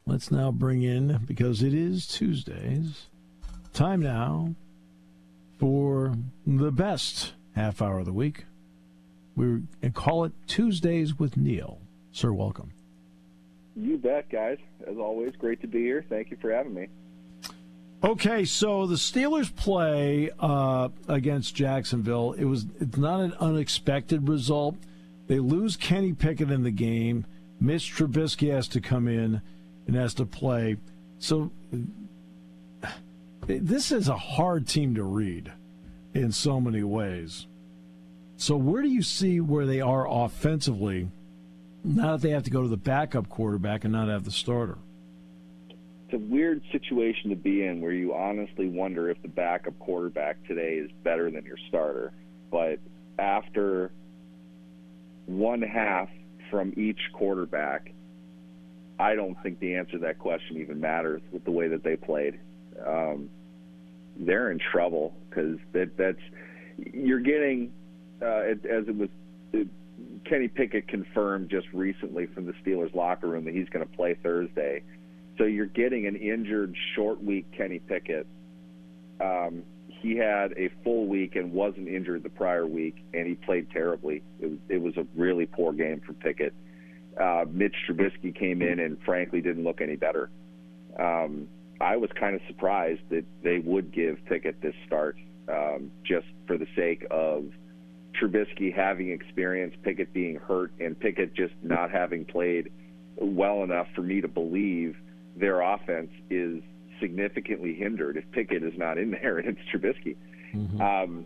Let's now bring in, because it is Tuesdays, time now for the best half hour of the week. We call it Tuesdays with Neal. Sir, welcome. You bet, guys. As always, great to be here. Thank you for having me. Okay, so the Steelers play against Jacksonville. It's not an unexpected result. They lose Kenny Pickett in the game. Mitch Trubisky has to come in and has to play. So this is a hard team to read in so many ways. So where do you see where they are offensively now that they have to go to the backup quarterback and not have the starter? It's a weird situation to be in where you honestly wonder if the backup quarterback today is better than your starter. But after one half from each quarterback, I don't think the answer to that question even matters with the way that they played. They're in trouble because you're getting, as it was, Kenny Pickett confirmed just recently from the Steelers locker room that he's going to play Thursday. So you're getting an injured short week Kenny Pickett. He had a full week and wasn't injured the prior week, and he played terribly. It was a really poor game for Pickett. Mitch Trubisky came in and frankly didn't look any better. I was kind of surprised that they would give Pickett this start just for the sake of Trubisky having experience, Pickett being hurt, and Pickett just not having played well enough for me to believe their offense is significantly hindered if Pickett is not in there and it's Trubisky. Mm-hmm.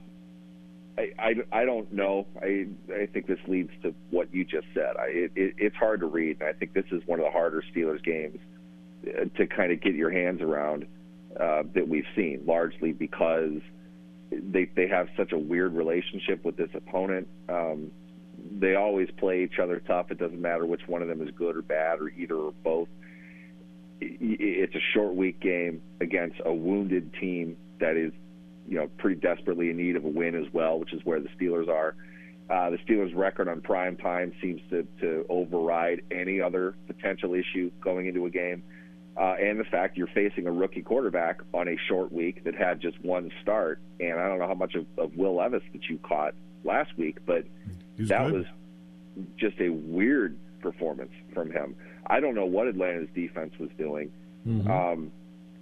I don't know. I think this leads to what you just said. It's hard to read, and I think this is one of the harder Steelers games to kind of get your hands around that we've seen, largely because they have such a weird relationship with this opponent. They always play each other tough. It doesn't matter which one of them is good or bad or either or both. It's a short week game against a wounded team that is, pretty desperately in need of a win as well, which is where the Steelers are. The Steelers' record on prime time seems to override any other potential issue going into a game. And the fact you're facing a rookie quarterback on a short week that had just one start. And I don't know how much of Will Levis that you caught last week, but that was just a weird performance from him. I don't know what Atlanta's defense was doing. Mm-hmm.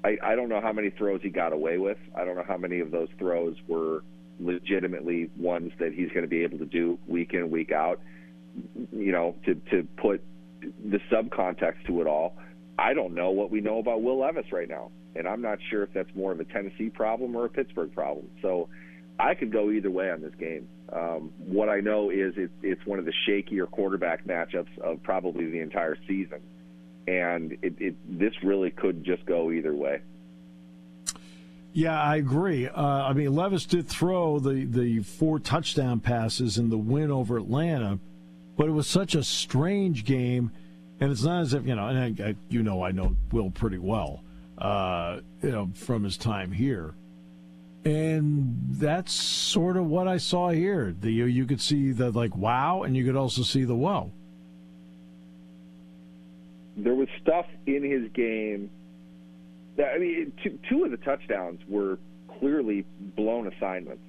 I don't know how many throws he got away with. I don't know how many of those throws were legitimately ones that he's going to be able to do week in, week out. To put the subcontext to it all, I don't know what we know about Will Levis right now, and I'm not sure if that's more of a Tennessee problem or a Pittsburgh problem. So I could go either way on this game. What I know is it's one of the shakier quarterback matchups of probably the entire season, and this really could just go either way. Yeah, I agree. Levis did throw the 4 touchdown passes in the win over Atlanta, but it was such a strange game, and it's not as if, and I know Will pretty well, from his time here. And that's sort of what I saw here. You could see the, wow, and you could also see the whoa. There was stuff in his game two of the touchdowns were clearly blown assignments.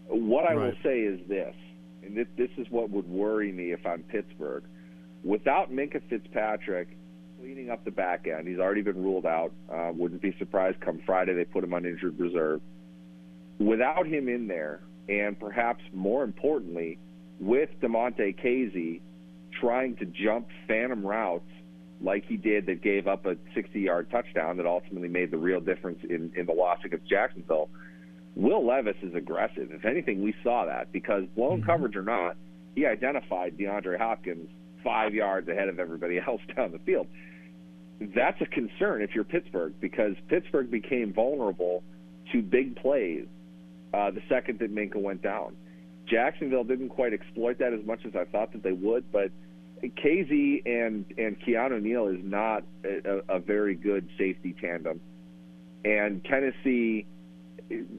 What I will say is this, and this is what would worry me if I'm Pittsburgh. Without Minkah Fitzpatrick cleaning up the back end, he's already been ruled out. Wouldn't be surprised come Friday they put him on injured reserve. Without him in there, and perhaps more importantly, with DeMonte Casey trying to jump phantom routes like he did that gave up a 60-yard touchdown that ultimately made the real difference in the loss against Jacksonville, Will Levis is aggressive. If anything, we saw that because blown coverage or not, he identified DeAndre Hopkins 5 yards ahead of everybody else down the field. That's a concern if you're Pittsburgh because Pittsburgh became vulnerable to big plays the second that Minkah went down. Jacksonville didn't quite exploit that as much as I thought that they would, but KZ and Keanu Neal is not a very good safety tandem. And Tennessee,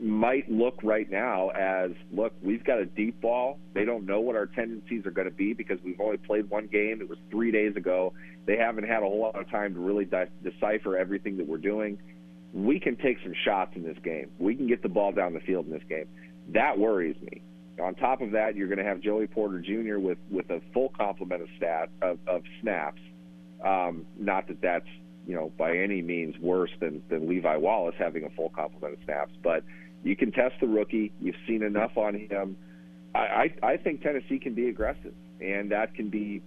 might look right now as, look, we've got a deep ball. They don't know what our tendencies are going to be because we've only played one game. It was 3 days ago. They haven't had a whole lot of time to really decipher everything that we're doing. We can take some shots in this game. We can get the ball down the field in this game. That worries me. On top of that, you're going to have Joey Porter Jr. with a full complement of snaps. Not that that's, by any means worse than Levi Wallace having a full complement of snaps, but you can test the rookie. You've seen enough on him. I think Tennessee can be aggressive, and that can be,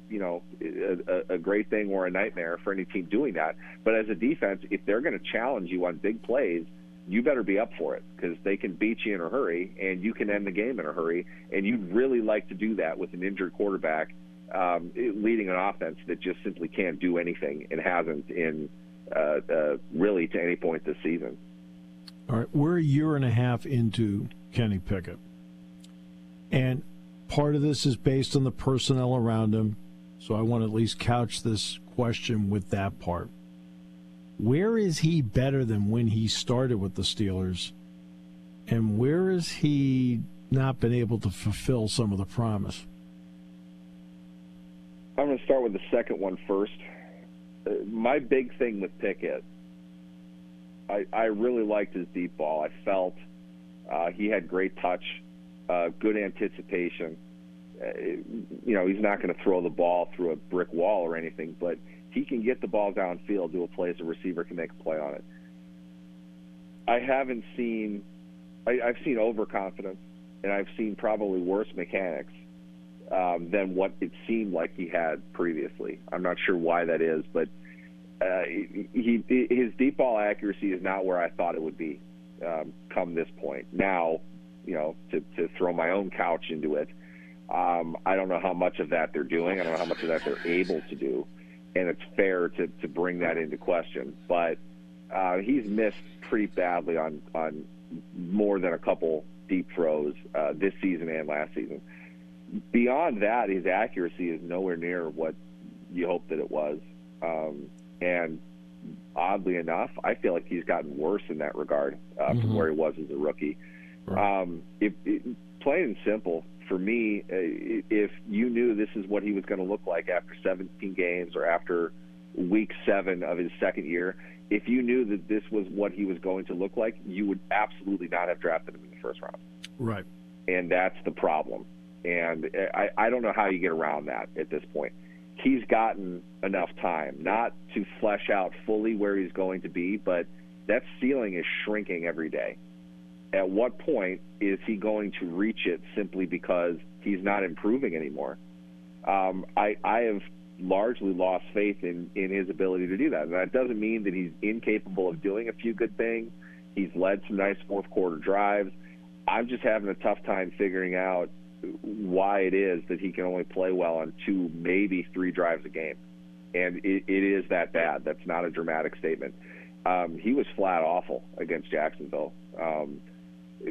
a great thing or a nightmare for any team doing that. But as a defense, if they're going to challenge you on big plays, you better be up for it because they can beat you in a hurry, and you can end the game in a hurry, and you'd really like to do that with an injured quarterback leading an offense that just simply can't do anything and hasn't in really to any point this season. All right, we're a year and a half into Kenny Pickett, and part of this is based on the personnel around him, so I want to at least couch this question with that part. Where is he better than when he started with the Steelers, and where has he not been able to fulfill some of the promise? I'm going to start with the second one first. My big thing with Pickett, I really liked his deep ball. I felt he had great touch, good anticipation. He's not going to throw the ball through a brick wall or anything, but he can get the ball downfield to a place a receiver can make a play on it. I've seen overconfidence, and I've seen probably worse mechanics than what it seemed like he had previously. I'm not sure why that is, but his deep ball accuracy is not where I thought it would be come this point. Now, to throw my own couch into it, I don't know how much of that they're doing. I don't know how much of that they're able to do, and it's fair to bring that into question. But he's missed pretty badly on more than a couple deep throws this season and last season. Beyond that, his accuracy is nowhere near what you hoped that it was. And oddly enough, I feel like he's gotten worse in that regard from where he was as a rookie. Right. Plain and simple, for me, if you knew this is what he was going to look like after 17 games or after week 7 of his second year, if you knew that this was what he was going to look like, you would absolutely not have drafted him in the first round. Right. And that's the problem. And I don't know how you get around that at this point. He's gotten enough time, not to flesh out fully where he's going to be, but that ceiling is shrinking every day. At what point is he going to reach it simply because he's not improving anymore? I have largely lost faith in his ability to do that. And that doesn't mean that he's incapable of doing a few good things. He's led some nice fourth-quarter drives. I'm just having a tough time figuring out why it is that he can only play well on 2, maybe 3 drives a game. And it is that bad. That's not a dramatic statement. He was flat awful against Jacksonville.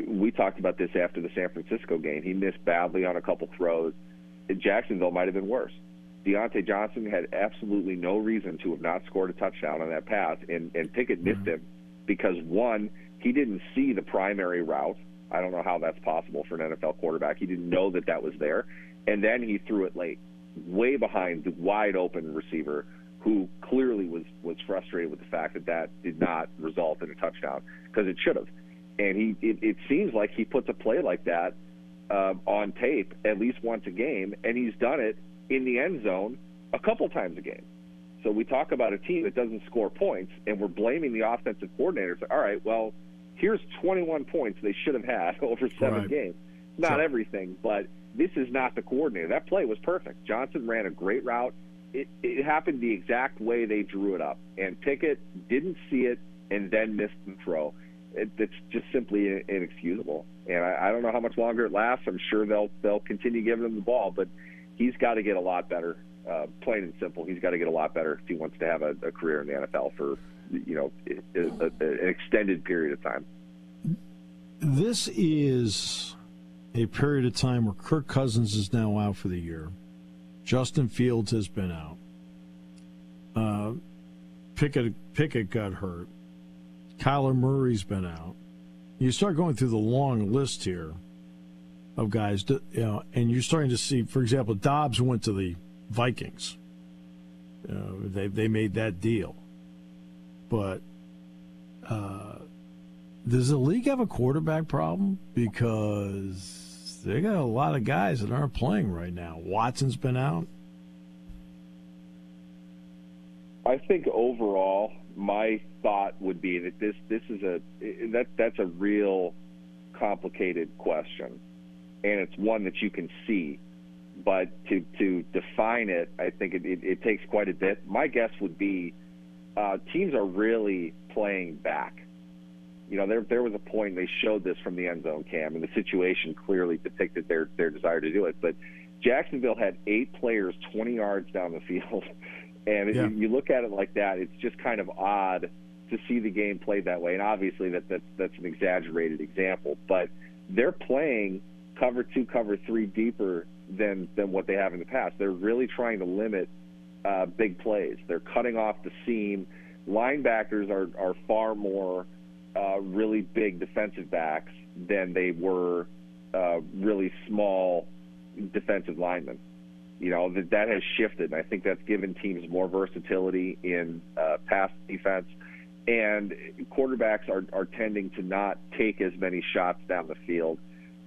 We talked about this after the San Francisco game. He missed badly on a couple throws. Jacksonville might have been worse. Deontay Johnson had absolutely no reason to have not scored a touchdown on that pass, and Pickett missed him because, one, he didn't see the primary route. I don't know how that's possible for an NFL quarterback. He didn't know that was there. And then he threw it late, way behind the wide-open receiver who clearly was frustrated with the fact that did not result in a touchdown because it should have. And it seems like he puts a play like that on tape at least once a game, and he's done it in the end zone a couple times a game. So we talk about a team that doesn't score points, and we're blaming the offensive coordinators. All right, well, here's 21 points they should have had over 7 games. Not everything, but this is not the coordinator. That play was perfect. Johnson ran a great route. It happened the exact way they drew it up, and Pickett didn't see it and then missed the throw. It's just simply inexcusable. And I don't know how much longer it lasts. I'm sure they'll continue giving him the ball, but he's got to get a lot better. Plain and simple, he's got to get a lot better if he wants to have a career in the NFL for an extended period of time. This is a period of time where Kirk Cousins is now out for the year. Justin Fields has been out. Pickett got hurt. Kyler Murray's been out. you start going through the long list here of guys, and you're starting to see, for example, Dobbs went to the Vikings. They made that deal. But does the league have a quarterback problem? Because they got a lot of guys that aren't playing right now. Watson's been out. I think overall, my thought would be that this is that's a real complicated question, and it's one that you can see, but to define it, I think it takes quite a bit. My guess would be teams are really playing back. You know, there was a point they showed this from the end zone cam, and the situation clearly depicted their desire to do it. But Jacksonville had 8 players 20 yards down the field. And you look at it like that, it's just kind of odd to see the game played that way. And obviously that's an exaggerated example, but they're playing cover 2, cover 3 deeper than what they have in the past. They're really trying to limit big plays. They're cutting off the seam. Linebackers are far more really big defensive backs than they were really small defensive linemen. You know, that has shifted, and I think that's given teams more versatility in pass defense, and quarterbacks are tending to not take as many shots down the field,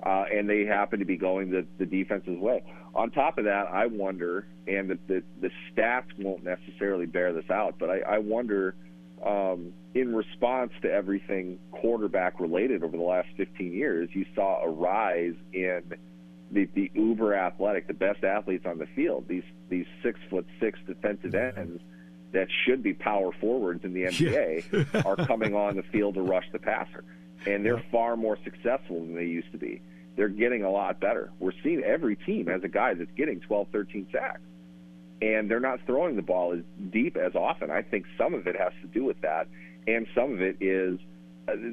and they happen to be going the defense's way. On top of that, I wonder, and the stats won't necessarily bear this out, but I wonder, in response to everything quarterback-related over the last 15 years, you saw a rise in the uber athletic, the best athletes on the field, these 6'6" defensive ends that should be power forwards in the NBA are coming on the field to rush the passer. And they're far more successful than they used to be. They're getting a lot better. We're seeing every team has a guy that's getting 12, 13 sacks. And they're not throwing the ball as deep as often. I think some of it has to do with that. And some of it is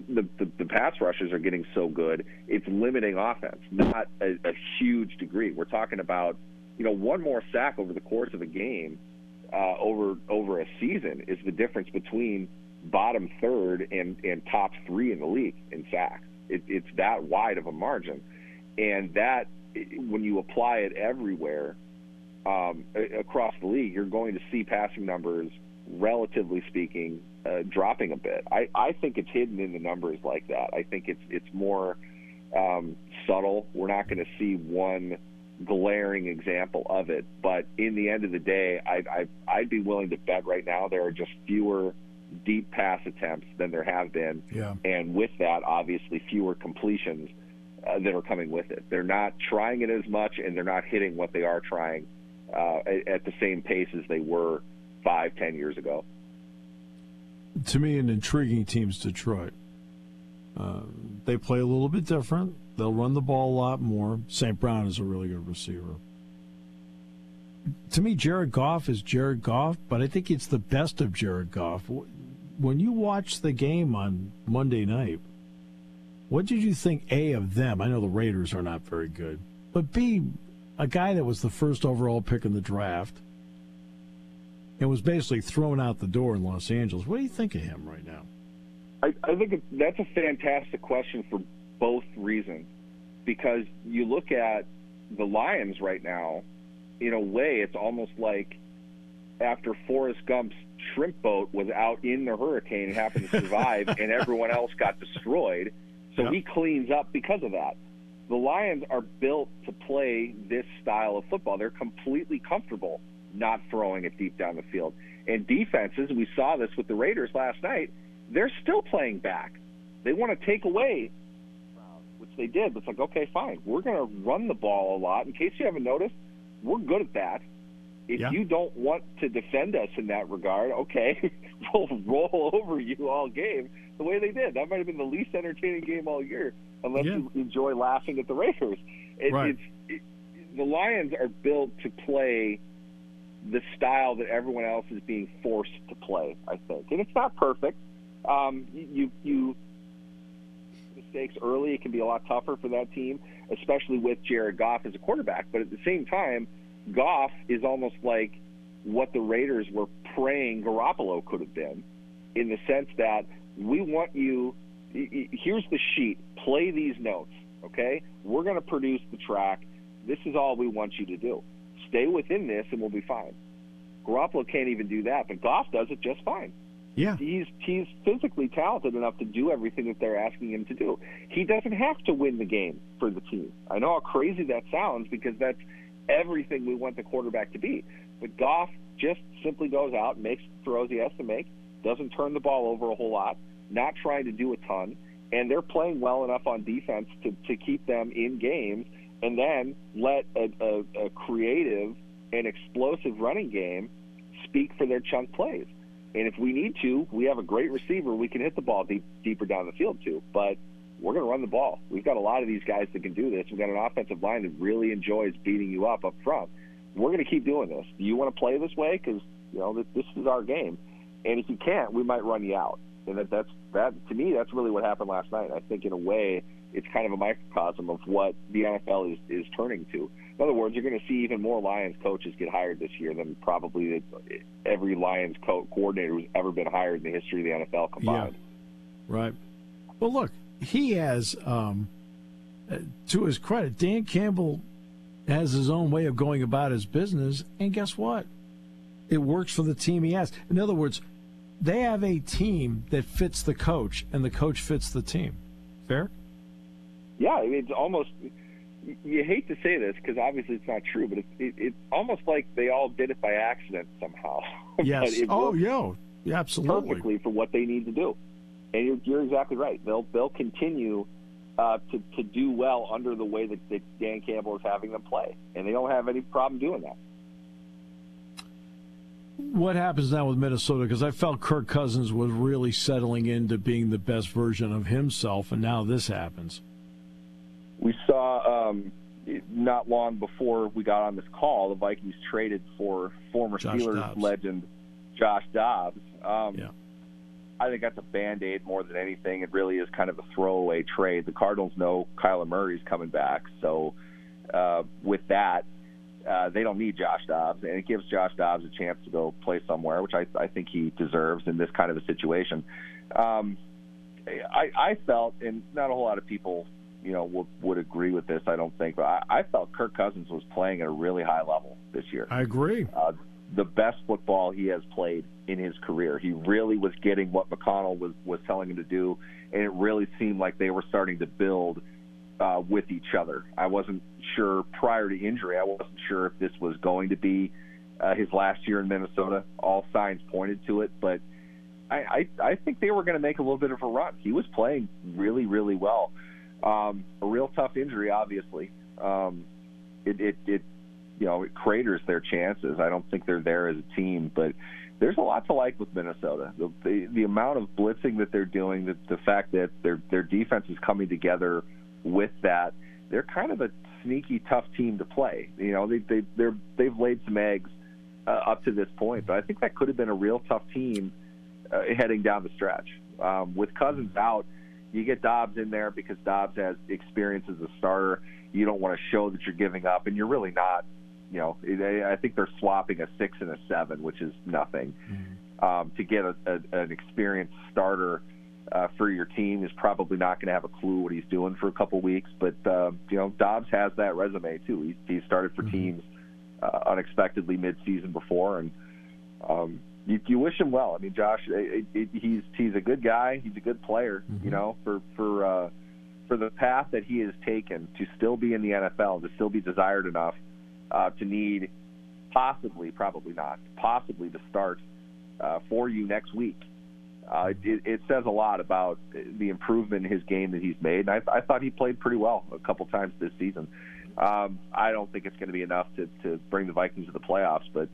the pass rushers are getting so good, it's limiting offense, not a huge degree. We're talking about, one more sack over the course of a game, over a season is the difference between bottom third and top 3 in the league in sacks. It's that wide of a margin. And that, when you apply it everywhere across the league, you're going to see passing numbers, relatively speaking, dropping a bit. I think it's hidden in the numbers like that. I think it's more subtle. We're not going to see one glaring example of it. But in the end of the day, I'd be willing to bet right now there are just fewer deep pass attempts than there have been. Yeah. And with that, obviously, fewer completions that are coming with it. They're not trying it as much, and they're not hitting what they are trying at the same pace as they were 5-10 years ago. To me, an intriguing team's Detroit. They play a little bit different. They'll run the ball a lot more. St. Brown is a really good receiver. To me, Jared Goff is Jared Goff, but I think it's the best of Jared Goff. When you watch the game on Monday night, what did you think, A, of them? I know the Raiders are not very good, but B, a guy that was the first overall pick in the draft and was basically thrown out the door in Los Angeles. What do you think of him right now? I think that's a fantastic question for both reasons, because you look at the Lions right now, in a way, it's almost like after Forrest Gump's shrimp boat was out in the hurricane and happened to survive and everyone else got destroyed, so he cleans up because of that. The Lions are built to play this style of football. They're completely comfortable not throwing it deep down the field. And defenses, we saw this with the Raiders last night, they're still playing back. They want to take away, which they did. But it's like, okay, fine. We're going to run the ball a lot. In case you haven't noticed, we're good at that. If you don't want to defend us in that regard, okay, we'll roll over you all game the way they did. That might have been the least entertaining game all year, unless you enjoy laughing at the Raiders. The Lions are built to play the style that everyone else is being forced to play, I think. And it's not perfect. You mistakes early, it can be a lot tougher for that team, especially with Jared Goff as a quarterback. But at the same time, Goff is almost like what the Raiders were praying Garoppolo could have been, in the sense that we want you here's the sheet. Play these notes, okay? We're going to produce the track. This is all we want you to do. Stay within this, and we'll be fine. Garoppolo can't even do that, but Goff does it just fine. Yeah. He's physically talented enough to do everything that they're asking him to do. He doesn't have to win the game for the team. I know how crazy that sounds because that's everything we want the quarterback to be. But Goff just simply goes out, makes the throws he has to make, doesn't turn the ball over a whole lot, not trying to do a ton, and they're playing well enough on defense to keep them in games, and then let a creative and explosive running game speak for their chunk plays. And if we need to, we have a great receiver we can hit the ball deeper down the field to. But we're going to run the ball. We've got a lot of these guys that can do this. We've got an offensive line that really enjoys beating you up front. We're going to keep doing this. Do you want to play this way? Because this is our game. And if you can't, we might run you out. And that to me, that's really what happened last night. I think in a way, it's kind of a microcosm of what the NFL is turning to. In other words, you're going to see even more Lions coaches get hired this year than probably every Lions coordinator who's ever been hired in the history of the NFL combined. Yeah. Right. Well, look, he has, to his credit, Dan Campbell has his own way of going about his business, and guess what? It works for the team he has. In other words, they have a team that fits the coach, and the coach fits the team. Fair? Yeah, it's almost – you hate to say this because obviously it's not true, but it's almost like they all did it by accident somehow. Yes. Yeah, absolutely. Perfectly for what they need to do. And you're exactly right. They'll continue to do well under the way that Dan Campbell is having them play, and they don't have any problem doing that. What happens now with Minnesota? Because I felt Kirk Cousins was really settling into being the best version of himself, and now this happens. We saw not long before we got on this call, the Vikings traded for former Steelers legend Josh Dobbs. Yeah. I think that's a Band-Aid more than anything. It really is kind of a throwaway trade. The Cardinals know Kyler Murray's coming back, so with that, they don't need Josh Dobbs, and it gives Josh Dobbs a chance to go play somewhere, which I think he deserves in this kind of a situation. I felt, and not a whole lot of people would agree with this, I don't think, but I felt Kirk Cousins was playing at a really high level this year. I agree. The best football he has played in his career. He really was getting what McConnell was telling him to do, and it really seemed like they were starting to build with each other. I wasn't sure prior to injury. I wasn't sure if this was going to be his last year in Minnesota. All signs pointed to it, but I think they were going to make a little bit of a run. He was playing really, really well. A real tough injury, obviously. It craters their chances. I don't think they're there as a team, but there's a lot to like with Minnesota. The amount of blitzing that they're doing, the fact that their defense is coming together with that, they're kind of a sneaky, tough team to play. They've laid some eggs up to this point, but I think that could have been a real tough team heading down the stretch. With Cousins out, you get Dobbs in there because Dobbs has experience as a starter. You don't want to show that you're giving up, and you're really not. I think they're swapping a 6 and a 7, which is nothing. To get an experienced starter for your team is probably not going to have a clue what he's doing for a couple weeks. But Dobbs has that resume too. He started for teams unexpectedly mid-season before, and you wish him well. I mean, Josh, he's a good guy. He's a good player. For the path that he has taken to still be in the NFL, to still be desired enough to need possibly to start for you next week. It says a lot about the improvement in his game that he's made. And I thought he played pretty well a couple times this season. I don't think it's going to be enough to bring the Vikings to the playoffs, but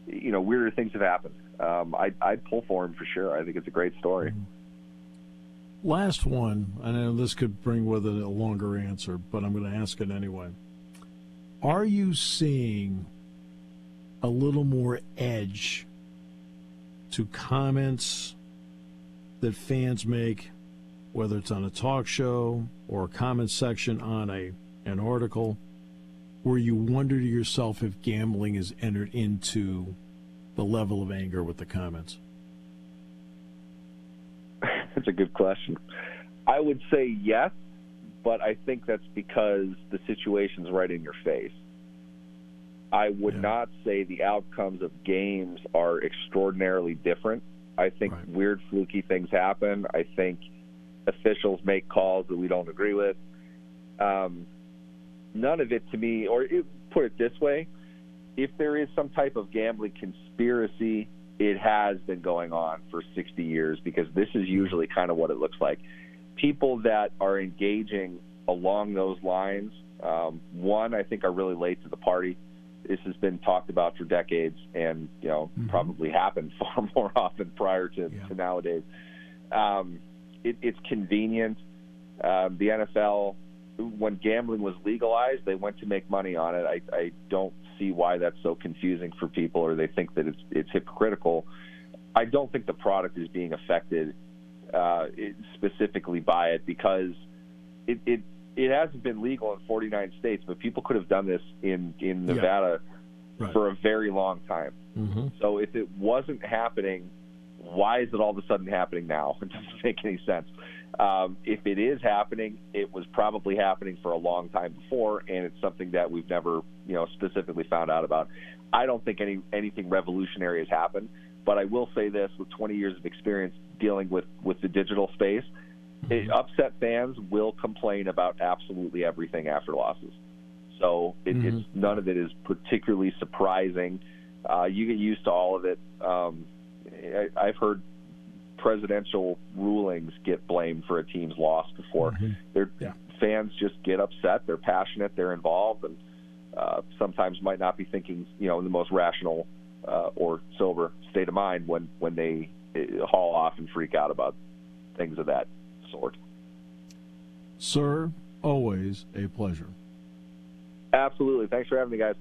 weirder things have happened. I'd pull for him for sure. I think it's a great story. Last one, I know this could bring with it a longer answer, but I'm going to ask it anyway. Are you seeing a little more edge to comments that fans make, whether it's on a talk show or a comment section on an article, where you wonder to yourself if gambling has entered into the level of anger with the comments? That's a good question. I I would say yes, but I think that's because the situation's right in your face. I would not say the outcomes of games are extraordinarily different. I think weird, fluky things happen. I think officials make calls that we don't agree with. None of it to me, or put it this way, if there is some type of gambling conspiracy, it has been going on for 60 years, because this is usually kind of what it looks like. People that are engaging along those lines, one, I think are really late to the party. This has been talked about for decades, and probably happened far more often prior to nowadays. It's convenient. The NFL, when gambling was legalized, they went to make money on it. I don't see why that's so confusing for people, or they think that it's hypocritical. I don't think the product is being affected specifically by it, because it hasn't been legal in 49 states, but people could have done this in Nevada for a very long time. So if it wasn't happening, why is it all of a sudden happening now? It doesn't make any sense. If it is happening, it was probably happening for a long time before, and it's something that we've never, specifically found out about. I don't think anything revolutionary has happened, but I will say this: with 20 years of experience dealing with the digital space, upset fans will complain about absolutely everything after losses. So it's none of it is particularly surprising. You get used to all of it. I've heard presidential rulings get blamed for a team's loss before. Fans just get upset. They're passionate. They're involved, and sometimes might not be thinking, in the most rational or sober state of mind when they haul off and freak out about things of that sort. Sir, always a pleasure. Absolutely. Thanks for having me, guys.